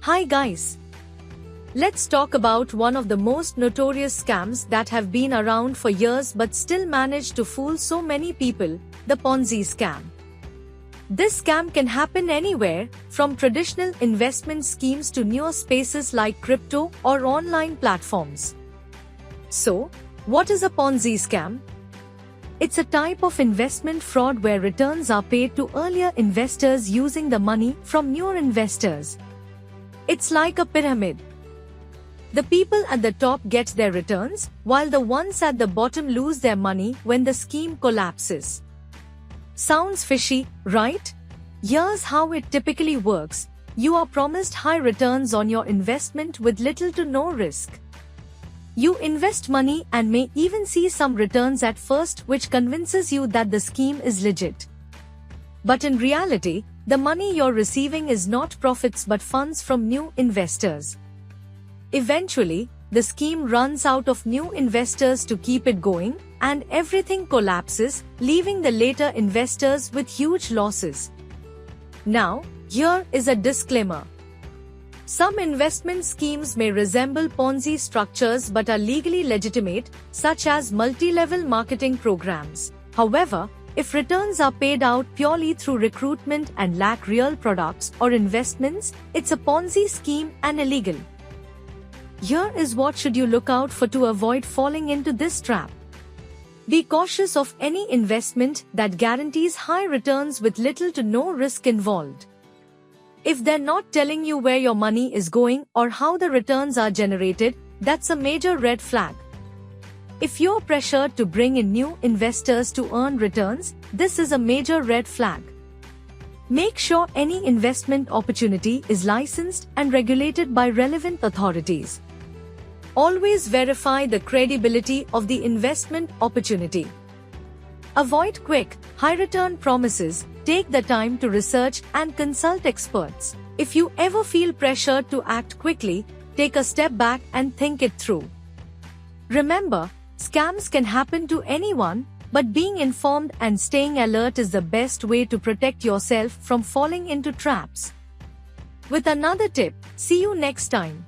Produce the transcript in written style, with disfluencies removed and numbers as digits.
Hi guys! Let's talk about one of the most notorious scams that have been around for years but still manage to fool so many people, the Ponzi scam. This scam can happen anywhere, from traditional investment schemes to newer spaces like crypto or online platforms. So, what is a Ponzi scam? It's a type of investment fraud where returns are paid to earlier investors using the money from newer investors. It's like a pyramid. The people at the top get their returns, while the ones at the bottom lose their money when the scheme collapses. Sounds fishy, right? Here's how it typically works. You are promised high returns on your investment with little to no risk. You invest money and may even see some returns at first, which convinces you that the scheme is legit. But in reality, the money you're receiving is not profits but funds from new investors. Eventually, the scheme runs out of new investors to keep it going, and everything collapses, leaving the later investors with huge losses. Now, here is a disclaimer. Some investment schemes may resemble Ponzi structures but are legally legitimate, such as multi-level marketing programs. However, if returns are paid out purely through recruitment and lack real products or investments, it's a Ponzi scheme and illegal. Here is what should you look out for to avoid falling into this trap. Be cautious of any investment that guarantees high returns with little to no risk involved. If they're not telling you where your money is going or how the returns are generated, that's a major red flag. If you're pressured to bring in new investors to earn returns, this is a major red flag. Make sure any investment opportunity is licensed and regulated by relevant authorities. Always verify the credibility of the investment opportunity. Avoid quick, high-return promises. Take the time to research and consult experts. If you ever feel pressured to act quickly, take a step back and think it through. Remember, scams can happen to anyone, but being informed and staying alert is the best way to protect yourself from falling into traps. With another tip, see you next time.